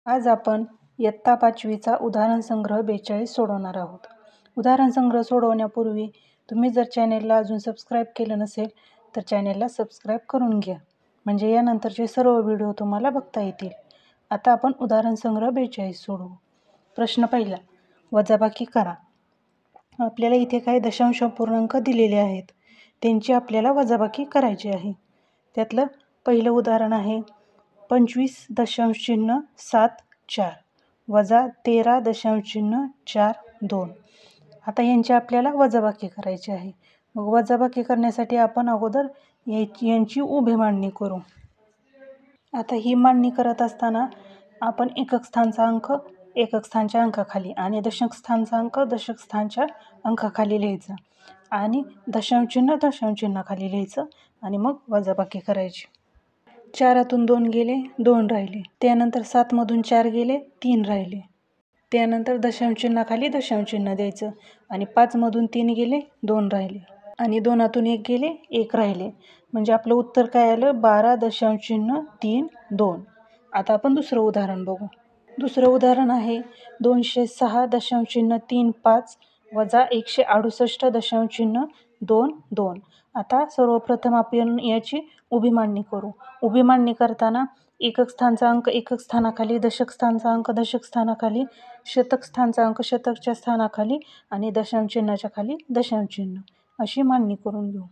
आज आपण इयत्ता 5वीचा उदाहरण संग्रह 42 सोडवणार आहोत. उदाहरण संग्रह सोडवण्यापूर्वी तुम्ही जर चॅनेलला अजून सबस्क्राईब केलं नसेल तर चॅनेलला सबस्क्राईब करून घ्या, म्हणजे यानंतरचे सर्व व्हिडिओ तुम्हाला बघता येतील. आता आपण उदाहरण संग्रह 42 सोडवू. प्रश्न पहिला, वजाबाकी करा. आपल्याला इथे काही दशांश पूर्णांक दिलेले आहेत, त्यांची आपल्याला वजाबाकी करायची आहे. त्यातलं पहिलं उदाहरण आहे 25.74 वजा 13.42. आता यांची आपल्याला वजाबाकी करायची आहे. मग वजाबाकी करण्यासाठी आपण अगोदर यांची उभी मांडणी करू. आता ही मांडणी करत असताना आपण एकक स्थानचा अंक एकक स्थानच्या अंकाखाली आणि दशक स्थानचा अंक दशक स्थानच्या अंकाखाली लिहायचा आणि दशांशचिन्हाखाली लिहायचं आणि मग वजाबाकी करायची. 4तून 2 गेले, 2 राहिले. त्यानंतर 7मधून 4 गेले, 3 राहिले. त्यानंतर दशांशचिन्हाखाली दशांशचिन्ह द्यायचं आणि 5मधून 3 गेले, 2 राहिले आणि 2तून 1 गेले, 1 राहिले. म्हणजे आपलं उत्तर काय आलं? 12.32. आता आपण दुसरं उदाहरण बघू. दुसरं उदाहरण आहे 206.35 वजा 168.22. आता सर्वप्रथम आपण याची उभी मांडणी करू. उभी मांडणी करताना एकक स्थानचा अंक एकक स्थानाखाली, दशक स्थानचा अंक दशक स्थानाखाली, शतक स्थानचा अंक शतकच्या स्थानाखाली आणि दशांशचिन्हाच्या खाली दशांशचिन्ह अशी मांडणी करून घेऊ.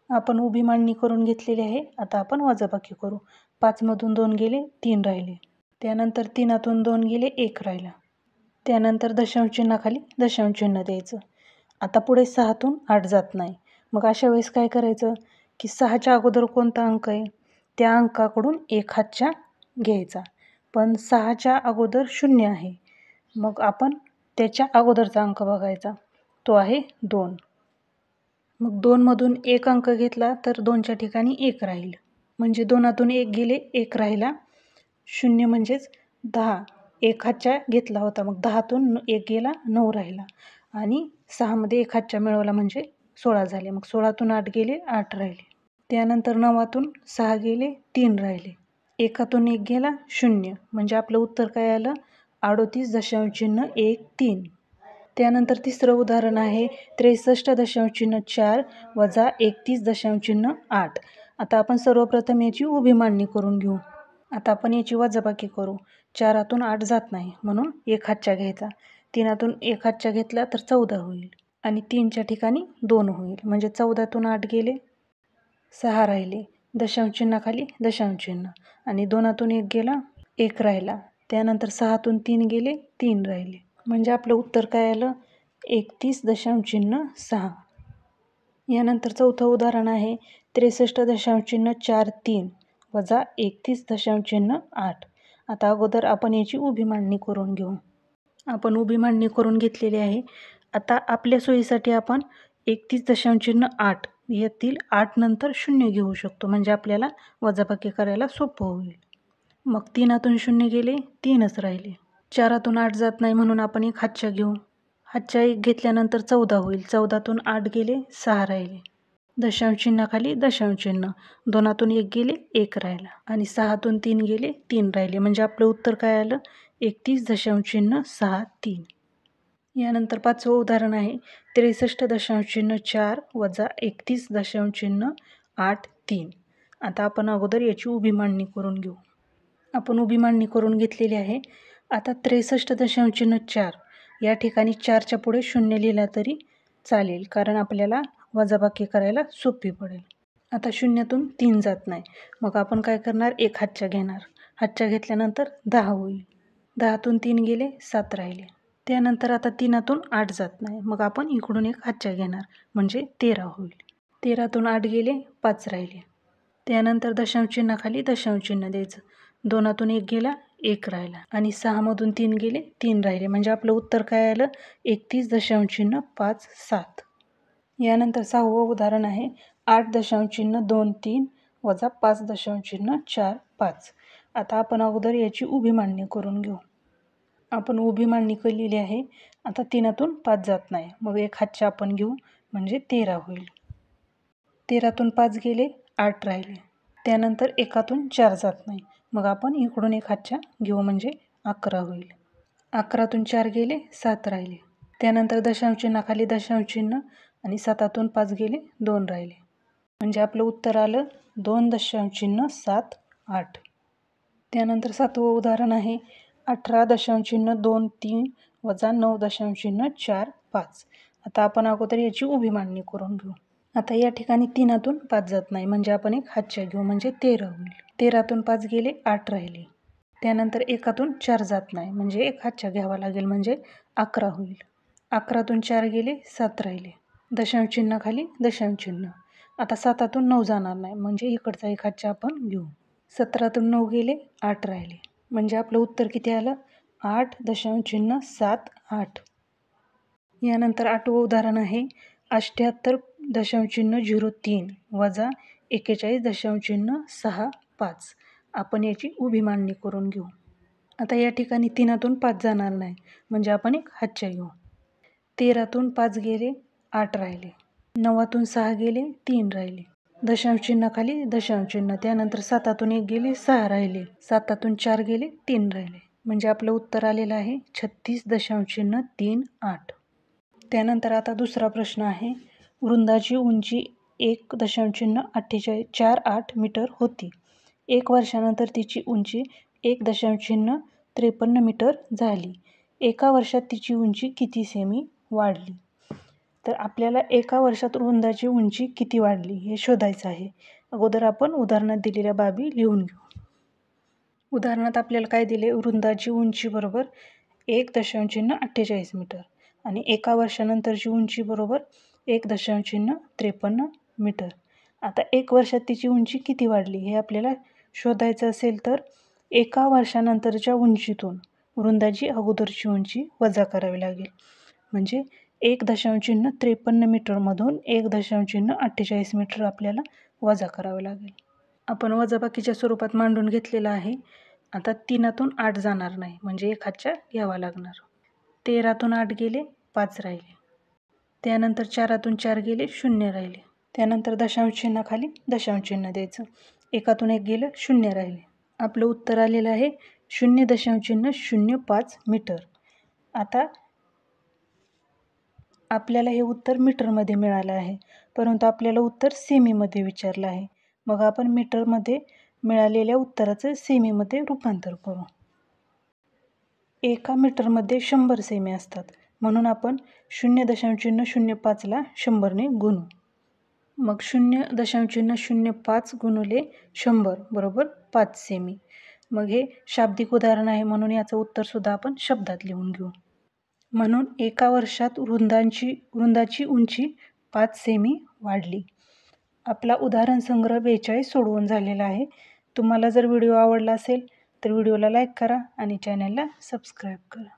आपण उभी मांडणी करून घेतलेली आहे. आता आपण वजाबाकी करू. 5मधून 2 गेले, 3 राहिले. त्यानंतर 3तून 2 गेले, 1 राहिला. त्यानंतर दशांशचिन्हाखाली दशांशचिन्ह द्यायचं. आता पुढे 6तून 8 जात नाही. मग अशा वेळेस काय करायचं की 6च्या अगोदर कोणता अंक आहे त्या अंकाकडून 1 हातच्या घ्यायचा. पण 6च्या अगोदर 0 आहे, मग आपण त्याच्या अगोदरचा अंक बघायचा, तो आहे 2. मग 2मधून 1 अंक घेतला तर 2च्या ठिकाणी 1 राहील. म्हणजे 2तून 1 गेले, 1 राहिला. 0 म्हणजेच 10, 1 हातच्या घेतला होता, मग 10तून 1 गेला, 9 राहिला आणि 6मध्ये 1 हातच्या मिळवला म्हणजे 16 झाले. मग 16तून 8 गेले, 8 राहिले. त्यानंतर 9तून 6 गेले, 3 राहिले. 1तून 1 गेला, 0. म्हणजे आपलं उत्तर काय आलं? 38.13. त्यानंतर तिसरं उदाहरण आहे 63.4 वजा 31.8. आता आपण सर्वप्रथम याची उभी मांडणी करून घेऊ. आता आपण याची वजाबाकी करू. 4तून 8 जात नाही म्हणून 1 हातच्या घ्यायचा. 3तून 1 हातच्या घेतला तर 14 होईल आणि 3च्या ठिकाणी 2 होईल. म्हणजे 14तून 8 गेले, 6 राहिले. दशांशचिन्हाखाली दशांशचिन्ह आणि 2तून 1 गेला, 1 राहिला. त्यानंतर 6तून 3 गेले, 3 राहिले. म्हणजे आपलं उत्तर काय आलं? 31.6. यानंतर चौथं उदाहरण आहे 63.43 वजा 31.8. आता अगोदर आपण याची उभी मांडणी करून घेऊ. आपण उभी मांडणी करून घेतलेली आहे. आता आपल्या सोयीसाठी आपण 31.8 यातील 8 नंतर 0 घेऊ शकतो, म्हणजे आपल्याला वजाबाकी करायला सोपं होईल. मग 3तून 0 गेले, 3च राहिले. 4तून 8 जात नाही म्हणून आपण 1 हातच्या घेऊ. हातच्या 1 घेतल्यानंतर 14 होईल. 14तून 8 गेले, 6 राहिले. दशांशचिन्हाखाली दशांशचिन्ह. 2तून 1 गेले, 1 राहिला आणि 6तून 3 गेले, 3 राहिले. म्हणजे आपलं उत्तर काय आलं? 31.63. यानंतर 5वं उदाहरण आहे 63.4 वजा 31.83. आता आपण अगोदर याची उभी मांडणी करून घेऊ. आपण उभी मांडणी करून घेतलेली आहे. आता 63.4 या ठिकाणी 4च्या पुढे 0 लिहिला तरी चालेल, कारण आपल्याला वजाबाकी करायला सोपी पडेल. आता 0तून 3 जात नाही, मग आपण काय करणार? 1 हातच्या घेणार. हातच्या घेतल्यानंतर 10 होईल. 10तून 3 गेले, 7 राहिले. त्यानंतर आता 3तून 8 जात नाही, मग आपण इकडून 1 हातच्या घेणार म्हणजे 13 होईल. 13तून 8 गेले, 5 राहिले. त्यानंतर दशांशचिन्हाखाली दशांशचिन्ह द्यायचं. 2तून 1 गेला, 1 राहिला आणि 6मधून 3 गेले, 3 राहिले. म्हणजे आपलं उत्तर काय आलं? 31.57. यानंतर 6वं उदाहरण आहे 8.23 वजा 5.45. आता आपण अगोदर याची उभी मांडणी करून घेऊ. आपण उभी मांडणी केलेली आहे. आता 3तून 5 जात नाही, मग 1 हातच्या आपण घेऊ म्हणजे 13 होईल. 13तून 5 गेले, 8 राहिले. त्यानंतर 1तून 4 जात नाही, मग आपण इकडून 1 हातच्या घेऊ म्हणजे 11 होईल. 11तून 4 गेले 7 राहिले. त्यानंतर दशांश चिन्हाखाली दशांश चिन्ह आणि 7तून 5 गेले 2 राहिले. म्हणजे आपलं उत्तर आलं 2.7 8. त्यानंतर 7वं उदाहरण आहे 18.23 वजा 9.45. आता आपण अगोदर याची उभी मांडणी करून घेऊ. आता या ठिकाणी 3तून 5 जात नाही म्हणजे आपण एक हातच्या घेऊ म्हणजे 13 होईल. 13तून 5 गेले 8 राहिले. त्यानंतर 1तून 4 जात नाही म्हणजे एक हातच्या घ्यावा लागेल म्हणजे 11 होईल. 11तून 4 गेले 7 राहिले. दशांश चिन्हाखाली दशांश चिन्ह. आता 7तून 9 जाणार नाही म्हणजे इकडचा एक हातच्या आपण घेऊ. 17तून 9 गेले 8 राहिले. म्हणजे आपलं उत्तर किती आलं 8.78. यानंतर 8वं उदाहरण आहे 78.03 वजा 41.65. आपण याची उभी मांडणी करून घेऊ. आता या ठिकाणी 3तून 5 जाणार नाही म्हणजे आपण एक हातच्या घेऊ. 13तून 5 गेले 8 राहिले. 9तून 6 गेले 3 राहिले. दशांश चिन्हाखाली दशांश चिन्ह. त्यानंतर 7तून 1 गेले 6 राहिले. 7तून 4 गेले 3 राहिले. म्हणजे आपलं उत्तर आलेलं आहे 36.38. त्यानंतर आता दुसरा प्रश्न आहे वृंदाची उंची 1.48 मीटर होती. 1 वर्षानंतर तिची उंची 1.53 मीटर झाली. एका वर्षात तिची उंची किती सेमी वाढली? तर आपल्याला एका वर्षात वृंदाची उंची किती वाढली हे शोधायचं आहे. अगोदर आपण उदाहरणात दिलेल्या बाबी लिहून घेऊ. उदाहरणात आपल्याला काय दिले वृंदाची उंची बरोबर 1.48 मीटर आणि एका वर्षानंतरची उंची बरोबर 1.53 मीटर. आता 1 वर्षात तिची उंची किती वाढली हे आपल्याला शोधायचं असेल तर एका वर्षानंतरच्या उंचीतून वृंदाची अगोदरची उंची वजा करावी लागेल. म्हणजे 1.53 मीटरमधून 1.48 मीटर आपल्याला वजा करावं लागेल. आपण वजाबाकीच्या स्वरूपात मांडून घेतलेलं आहे. आता 3तून 8 जाणार नाही म्हणजे एक हातच्या घ्यावा लागणार. 13तून 8 गेले 5 राहिले. त्यानंतर 4तून 4 गेले 0 राहिले. त्यानंतर दशांश चिन्हाखाली दशांश चिन्ह द्यायचं. 1तून 1 गेलं 0 राहिले. आपलं उत्तर आलेलं आहे 0.05 मीटर. आता आपल्याला हे उत्तर मीटरमध्ये मिळालं आहे परंतु आपल्याला उत्तर सेमीमध्ये विचारलं आहे. मग आपण मीटरमध्ये मिळालेल्या उत्तराचं सेमीमध्ये रूपांतर करू. एका मीटरमध्ये 100 सेमी असतात म्हणून आपण 0.05ला 100ने गुणू. मग 0.05 गुणिले 100 बरोबर 5 सेमी. मग हे शाब्दिक उदाहरण आहे म्हणून याचं उत्तरसुद्धा आपण शब्दात लिहून घेऊ. म्हणून एका वर्षात वृंदाची उंची 5 सेमी वाढली. आपला उदाहरण संग्रह 42 सोडवून झालेला आहे. तुम्हाला जर व्हिडिओ आवडला असेल तर व्हिडिओला लाईक करा आणि चॅनलला सबस्क्राईब करा.